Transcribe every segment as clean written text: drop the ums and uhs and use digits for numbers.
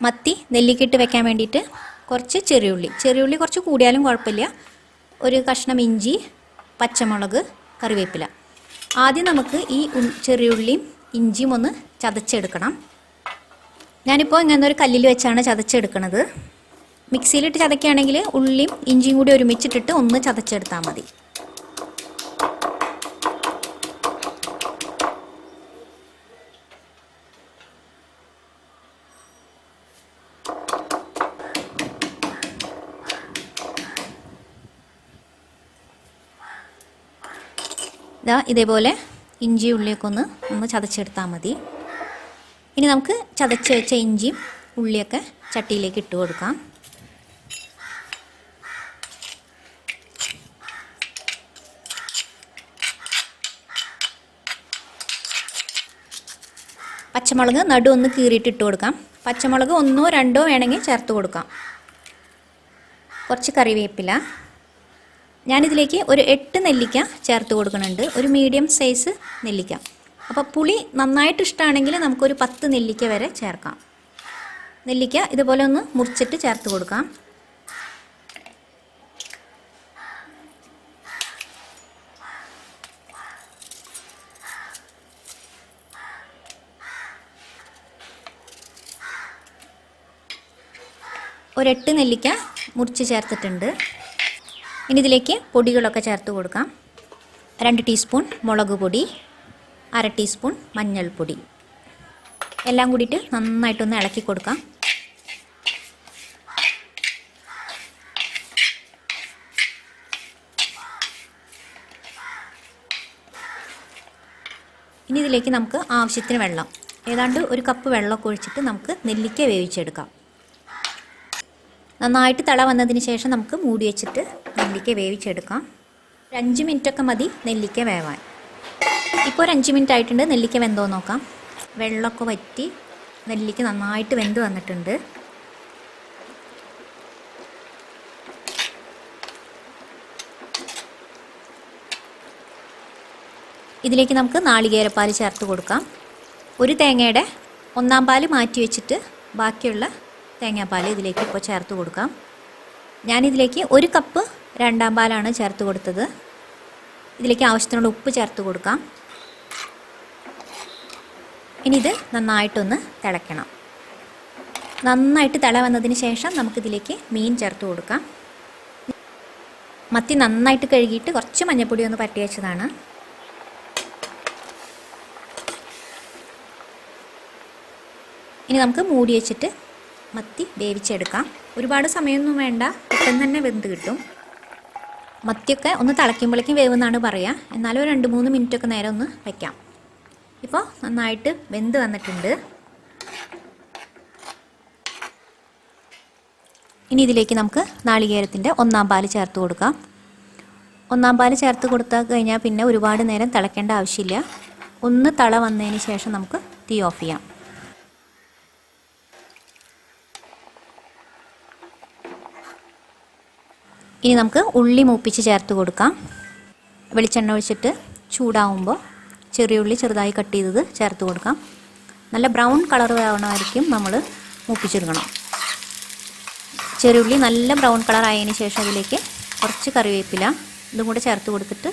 മത്തി നെല്ലിക്കിട്ട് വെക്കാൻ വേണ്ടിയിട്ട് കുറച്ച് ചെറിയുള്ളി കുറച്ച് കൂടിയാലും കുഴപ്പമില്ല. ഒരു കഷ്ണം ഇഞ്ചി, പച്ചമുളക്, കറിവേപ്പില. ആദ്യം നമുക്ക് ഈ ചെറിയുള്ളിയും ഇഞ്ചിയും ഒന്ന് ചതച്ചെടുക്കണം. ഞാനിപ്പോൾ ഇങ്ങനെ ഒരു കല്ലിൽ വെച്ചാണ് ചതച്ചെടുക്കുന്നത്. മിക്സിയിലിട്ട് ചതക്കുകയാണെങ്കിൽ ഉള്ളിയും ഇഞ്ചിയും കൂടി ഒരുമിച്ചിട്ടിട്ട് ഒന്ന് ചതച്ചെടുത്താൽ മതി. ഇതേപോലെ ഇഞ്ചി ഉള്ളിയൊക്കെ ഒന്ന് ചതച്ചെടുത്താൽ മതി. ഇനി നമുക്ക് ചതച്ച് വെച്ച ഇഞ്ചിയും ഉള്ളിയൊക്കെ ചട്ടിയിലേക്ക് ഇട്ട് കൊടുക്കാം. പച്ചമുളക് നടു ഒന്ന് കീറിയിട്ട് ഇട്ട് കൊടുക്കാം. പച്ചമുളക് 1 or 2 വേണമെങ്കിൽ ചേർത്ത് കൊടുക്കാം. കുറച്ച് കറിവേപ്പില. ഞാനിതിലേക്ക് ഒരു 8 നെല്ലിക്ക ചേർത്ത് കൊടുക്കുന്നുണ്ട്. ഒരു മീഡിയം സൈസ് നെല്ലിക്ക. അപ്പോൾ പുളി നന്നായിട്ട് ഇഷ്ടമാണെങ്കിൽ നമുക്കൊരു 10 നെല്ലിക്ക വരെ ചേർക്കാം. നെല്ലിക്ക ഇതുപോലെ ഒന്ന് മുറിച്ചിട്ട് ചേർത്ത് കൊടുക്കാം. ഒരു 8 നെല്ലിക്ക മുറിച്ച് ചേർത്തിട്ടുണ്ട്. ഇനി ഇതിലേക്ക് പൊടികളൊക്കെ ചേർത്ത് കൊടുക്കാം. 2 ടീസ്പൂൺ മുളക് പൊടി, 1/2 ടീസ്പൂൺ മഞ്ഞൾപ്പൊടി. എല്ലാം കൂടിയിട്ട് നന്നായിട്ടൊന്ന് ഇളക്കി കൊടുക്കാം. ഇനി ഇതിലേക്ക് നമുക്ക് ആവശ്യത്തിന് വെള്ളം, ഏതാണ്ട് 1 കപ്പ് വെള്ളമൊക്കെ ഒഴിച്ചിട്ട് നമുക്ക് നെല്ലിക്ക വേവിച്ചെടുക്കാം. നന്നായിട്ട് തിള വന്നതിന് ശേഷം നമുക്ക് മൂടി വെച്ചിട്ട് നെല്ലിക്ക വേവിച്ചെടുക്കാം. 5 മിനിറ്റൊക്കെ മതി നെല്ലിക്ക വേവാൻ. ഇപ്പോൾ ഒരു 5 മിനിറ്റ് ആയിട്ടുണ്ട്. നെല്ലിക്ക വെന്തോ നോക്കാം. വെള്ളമൊക്കെ വറ്റി നെല്ലിക്ക നന്നായിട്ട് വെന്ത് വന്നിട്ടുണ്ട്. ഇതിലേക്ക് നമുക്ക് നാളികേരപ്പാൽ ചേർത്ത് കൊടുക്കാം. ഒരു തേങ്ങയുടെ 1/4 പാൽ മാറ്റി വെച്ചിട്ട് ബാക്കിയുള്ള തേങ്ങാപ്പാൽ ഇതിലേക്ക് ഇപ്പോൾ ചേർത്ത് കൊടുക്കാം. ഞാനിതിലേക്ക് 1 കപ്പ് 2/2 പാലാണ് ചേർത്ത് കൊടുത്തത്. ഇതിലേക്ക് ആവശ്യത്തിനുള്ള ഉപ്പ് ചേർത്ത് കൊടുക്കാം. ഇനി ഇത് നന്നായിട്ടൊന്ന് തിളയ്ക്കണം. നന്നായിട്ട് തിള വന്നതിന് ശേഷം നമുക്കിതിലേക്ക് മീൻ ചേർത്ത് കൊടുക്കാം. മത്തി നന്നായിട്ട് കഴുകിയിട്ട് കുറച്ച് മഞ്ഞൾപ്പൊടി ഒന്ന് പരട്ടി വെച്ചതാണ്. ഇനി നമുക്ക് മൂടി വെച്ചിട്ട് മത്തി വേവിച്ചെടുക്കാം. ഒരുപാട് സമയമൊന്നും വേണ്ട, പെട്ടെന്ന് തന്നെ വെന്ത് കിട്ടും. മത്തിയൊക്കെ ഒന്ന് തിളയ്ക്കുമ്പോഴേക്കും വേവെന്നാണ് പറയുക. എന്നാലും ഒരു 2-3 മിനിറ്റൊക്കെ നേരം ഒന്ന് വയ്ക്കാം. ഇപ്പോൾ നന്നായിട്ട് വെന്ത് വന്നിട്ടുണ്ട്. ഇനി ഇതിലേക്ക് നമുക്ക് നാളികേരത്തിൻ്റെ 1/4 പാൽ ചേർത്ത് കൊടുക്കാം. 1/4 പാൽ ചേർത്ത് കൊടുത്താൽ കഴിഞ്ഞാൽ പിന്നെ ഒരുപാട് നേരം തിളയ്ക്കേണ്ട ആവശ്യമില്ല. ഒന്ന് തിള വന്നതിന് ശേഷം നമുക്ക് തീ ഓഫ് ചെയ്യാം. ഇനി നമുക്ക് ഉള്ളി മൂപ്പിച്ച് ചേർത്ത് കൊടുക്കാം. വെളിച്ചെണ്ണ ഒഴിച്ചിട്ട് ചൂടാവുമ്പോൾ ചെറിയുള്ളി ചെറുതായി കട്ട് ചെയ്തത് ചേർത്ത് കൊടുക്കാം. നല്ല ബ്രൗൺ കളർ ആവണമായിരിക്കും നമ്മൾ മൂപ്പിച്ചെടുക്കണം. ചെറിയുള്ളി നല്ല ബ്രൗൺ കളർ ആയതിന് ശേഷം അതിലേക്ക് കുറച്ച് കറിവേപ്പില ഇതും കൂടെ ചേർത്ത് കൊടുത്തിട്ട്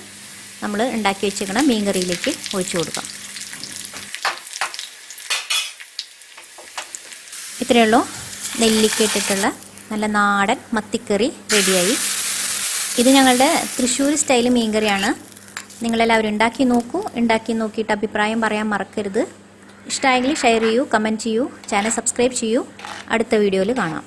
നമ്മൾ ഉണ്ടാക്കി വെച്ചിരിക്കുന്ന മീൻ കറിയിലേക്ക് ഒഴിച്ചു കൊടുക്കാം. ഇത്രയേ ഉള്ളൂ. നെല്ലിക്ക ഇട്ടിട്ടുള്ള നല്ല നാടൻ മത്തിക്കറി റെഡിയായി. ഇത് ഞങ്ങളുടെ തൃശ്ശൂർ സ്റ്റൈൽ മീൻകറിയാണ്. നിങ്ങളെല്ലാവരും ഉണ്ടാക്കി നോക്കൂ. ഉണ്ടാക്കി നോക്കിയിട്ട് അഭിപ്രായം പറയാൻ മറക്കരുത്. ഇഷ്ടമായെങ്കിൽ ഷെയർ ചെയ്യൂ, കമൻറ്റ് ചെയ്യൂ, ചാനൽ സബ്സ്ക്രൈബ് ചെയ്യൂ. അടുത്ത വീഡിയോയിൽ കാണാം.